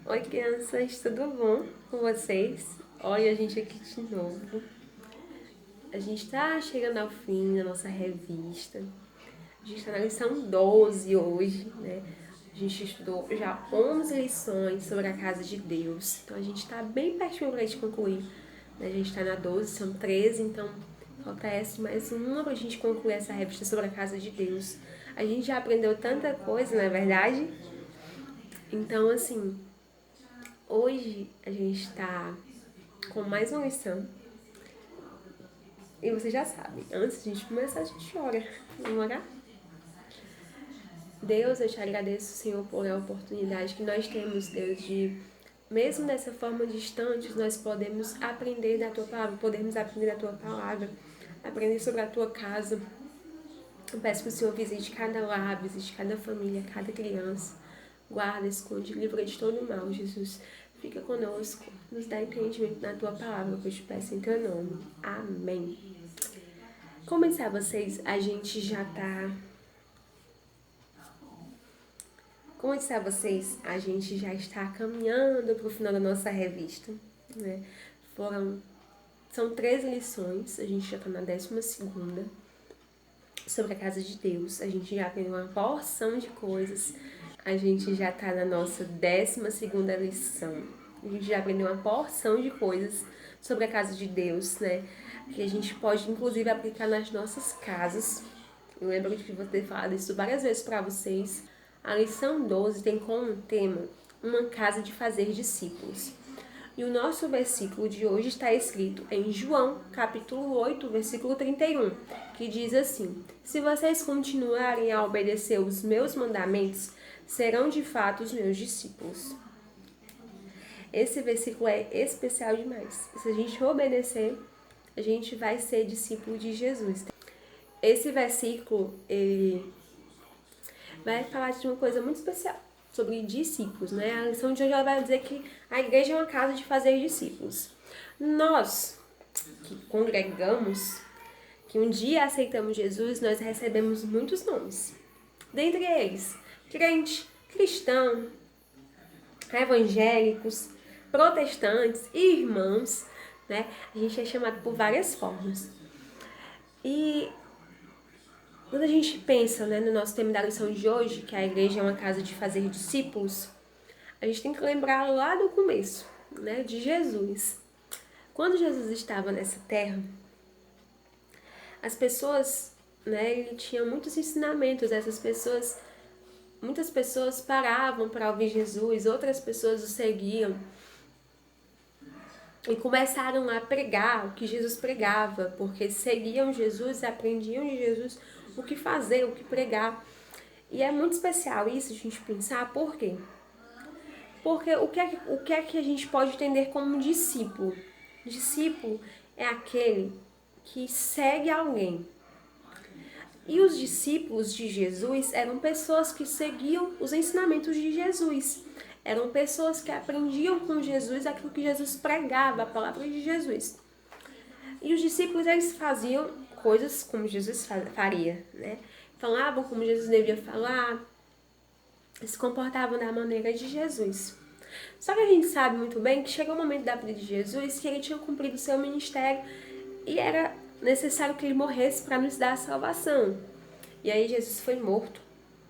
Oi, crianças, tudo bom com vocês? Olha a gente aqui de novo. A gente tá chegando ao fim da nossa revista. A gente tá na lição 12 hoje, né? A gente estudou já 11 lições sobre a casa de Deus. Então a gente tá bem pertinho pra gente concluir. Né? A gente tá na 12, são 13, então falta essa mais uma pra gente concluir essa revista sobre a casa de Deus. A gente já aprendeu tanta coisa, não é verdade? Então, assim, hoje a gente está com mais uma lição. E você já sabe, antes de a gente começar, a gente ora. Vamos orar? Deus, eu te agradeço, Senhor, por a oportunidade que nós temos, Deus, de, mesmo dessa forma distante, nós podemos aprender da Tua Palavra, podemos aprender da Tua Palavra, aprender sobre a Tua casa. Eu peço que o Senhor visite cada lar, visite cada família, cada criança. Guarda, esconde, livra de todo mal, Jesus. Fica conosco, nos dá entendimento na Tua Palavra, que eu te peço em Teu nome. Amém. Começar vocês, a gente já tá... Começar vocês, a gente já está caminhando para o final da nossa revista, né? São 13 lições, a gente já está na 12ª, sobre a casa de Deus. A gente já aprendeu uma porção de coisas, a gente já está na nossa 12ª lição. A gente já aprendeu uma porção de coisas sobre a casa de Deus, né? Que a gente pode, inclusive, aplicar nas nossas casas. Eu lembro de você ter falado isso várias vezes para vocês. A lição 12 tem como tema uma casa de fazer discípulos. E o nosso versículo de hoje está escrito em João, capítulo 8, versículo 31, que diz assim: Se vocês continuarem a obedecer os meus mandamentos, serão de fato os meus discípulos. Esse versículo é especial demais. Se a gente obedecer, a gente vai ser discípulo de Jesus. Esse versículo, ele vai falar de uma coisa muito especial, sobre discípulos, né? A lição de hoje ela vai dizer que a igreja é uma casa de fazer discípulos. Nós, que congregamos, que um dia aceitamos Jesus, nós recebemos muitos nomes. Dentre eles, crente, cristão, evangélicos, protestantes, irmãos, né? A gente é chamado por várias formas. E quando a gente pensa, né, no nosso tema da lição de hoje, que a igreja é uma casa de fazer discípulos, a gente tem que lembrar lá do começo, né, de Jesus. Quando Jesus estava nessa terra, as pessoas, né, ele tinha muitos ensinamentos, muitas pessoas paravam para ouvir Jesus, outras pessoas o seguiam e começaram a pregar o que Jesus pregava, porque seguiam Jesus e aprendiam de Jesus o que fazer, o que pregar. E é muito especial isso, a gente pensar, por quê? Porque o que é que a gente pode entender como discípulo? Discípulo é aquele que segue alguém. E os discípulos de Jesus eram pessoas que seguiam os ensinamentos de Jesus. Eram pessoas que aprendiam com Jesus aquilo que Jesus pregava, a palavra de Jesus. E os discípulos, eles faziam coisas como Jesus faria, né? Falavam como Jesus devia falar, se comportavam da maneira de Jesus. Só que a gente sabe muito bem que chegou o momento da vida de Jesus que ele tinha cumprido o seu ministério e era necessário que ele morresse para nos dar a salvação. E aí Jesus foi morto,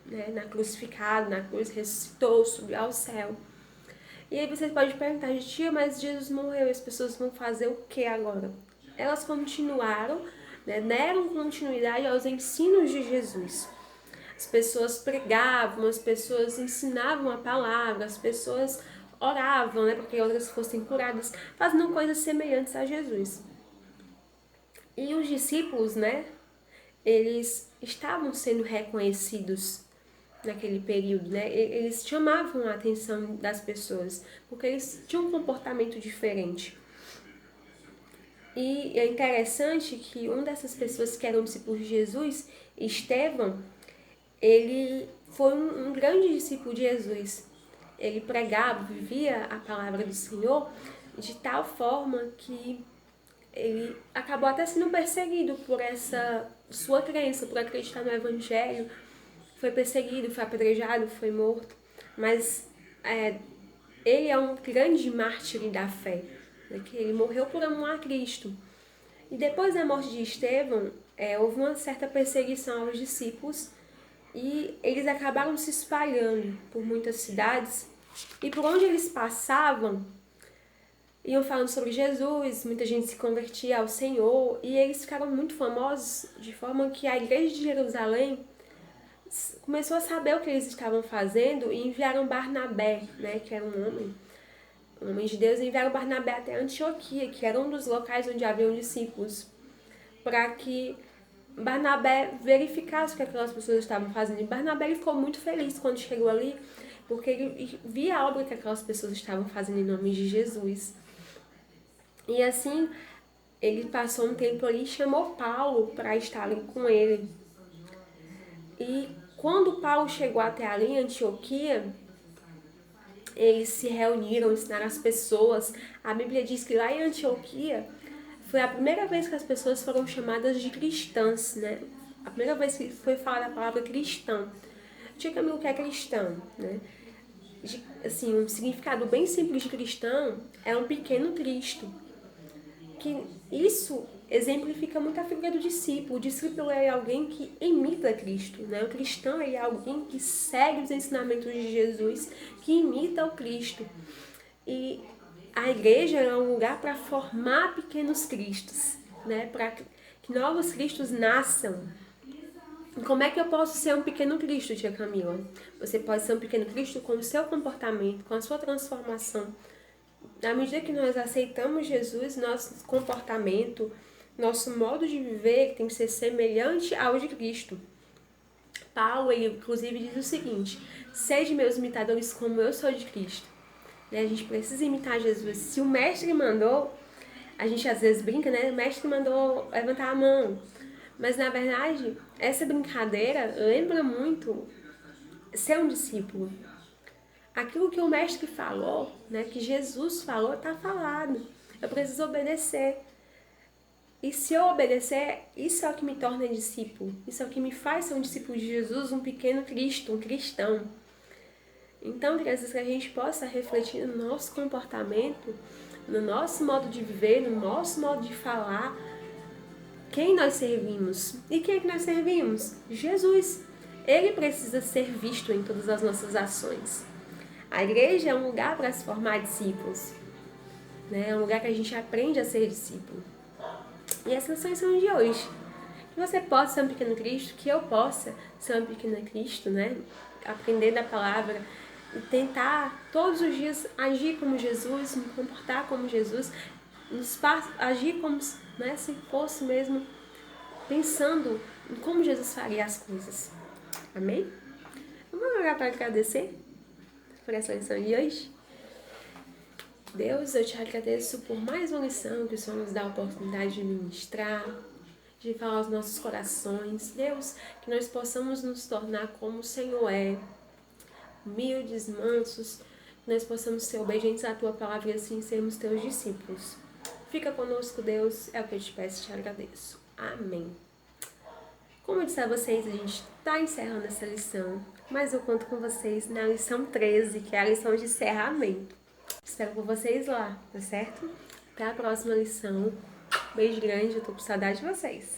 né, crucificado, na cruz, ressuscitou, subiu ao céu. E aí você pode perguntar, tia, mas Jesus morreu, as pessoas vão fazer o que agora? Elas continuaram, né, deram continuidade aos ensinos de Jesus. As pessoas pregavam, as pessoas ensinavam a palavra, as pessoas oravam, né, para que outras fossem curadas, fazendo coisas semelhantes a Jesus. E os discípulos, né, eles estavam sendo reconhecidos naquele período, né? Eles chamavam a atenção das pessoas, porque eles tinham um comportamento diferente. E é interessante que uma dessas pessoas que eram discípulos de Jesus, Estevão, ele foi um grande discípulo de Jesus. Ele pregava, vivia a palavra do Senhor de tal forma que ele acabou até sendo perseguido por essa sua crença, por acreditar no Evangelho. Foi perseguido, foi apedrejado, foi morto. Mas ele é um grande mártir da fé, né? Que ele morreu por amar a Cristo. E depois da morte de Estevão, houve uma certa perseguição aos discípulos e eles acabaram se espalhando por muitas cidades. E por onde eles passavam, iam falando sobre Jesus, muita gente se convertia ao Senhor e eles ficaram muito famosos, de forma que a igreja de Jerusalém começou a saber o que eles estavam fazendo e enviaram Barnabé, né, que era um homem de Deus, e enviaram Barnabé até Antioquia, que era um dos locais onde haviam discípulos, para que Barnabé verificasse o que aquelas pessoas estavam fazendo. E Barnabé ficou muito feliz quando chegou ali, porque ele via a obra que aquelas pessoas estavam fazendo em nome de Jesus. E assim, ele passou um tempo ali e chamou Paulo para estar ali com ele. E quando Paulo chegou até ali em Antioquia, eles se reuniram, ensinaram as pessoas. A Bíblia diz que lá em Antioquia foi a primeira vez que as pessoas foram chamadas de cristãs, né? A primeira vez que foi falada a palavra cristão. Diga-me o que é cristão, né? Assim, um significado bem simples de cristão é um pequeno Cristo. Que isso exemplifica muito a figura do discípulo. O discípulo é alguém que imita Cristo, né? O cristão é alguém que segue os ensinamentos de Jesus, que imita o Cristo. E a igreja é um lugar para formar pequenos cristos, né? Para que novos cristos nasçam. E como é que eu posso ser um pequeno Cristo, tia Camila? Você pode ser um pequeno Cristo com o seu comportamento, com a sua transformação. À medida que nós aceitamos Jesus, nosso comportamento, nosso modo de viver tem que ser semelhante ao de Cristo. Paulo, ele inclusive diz o seguinte: sede meus imitadores como eu sou de Cristo. A gente precisa imitar Jesus. Se o mestre mandou, a gente às vezes brinca, né? O mestre mandou levantar a mão. Mas na verdade, essa brincadeira lembra muito ser um discípulo. Aquilo que o mestre falou, né, que Jesus falou, está falado. Eu preciso obedecer. E se eu obedecer, isso é o que me torna discípulo. Isso é o que me faz ser um discípulo de Jesus, um pequeno Cristo, um cristão. Então, crianças, que a gente possa refletir no nosso comportamento, no nosso modo de viver, no nosso modo de falar, quem nós servimos. E quem é que nós servimos? Jesus. Ele precisa ser visto em todas as nossas ações. A igreja é um lugar para se formar discípulos, né? É um lugar que a gente aprende a ser discípulo. E essas são as lições de hoje. Que você possa ser um pequeno Cristo, que eu possa ser um pequeno Cristo, né? Aprender da palavra e tentar todos os dias agir como Jesus, me comportar como Jesus, agir como, né, se fosse mesmo pensando em como Jesus faria as coisas. Amém? Vamos orar para agradecer por essa lição de hoje? Deus, eu te agradeço por mais uma lição que o Senhor nos dá a oportunidade de ministrar, de falar aos nossos corações. Deus, que nós possamos nos tornar como o Senhor é, humildes, mansos, que nós possamos ser obedientes à Tua palavra e assim sermos Teus discípulos. Fica conosco, Deus, é o que eu te peço e te agradeço. Amém. Como eu disse a vocês, a gente está encerrando essa lição, mas eu conto com vocês na lição 13, que é a lição de encerramento. Espero por vocês lá, tá certo? Até a próxima lição. Beijo grande, eu tô com saudade de vocês.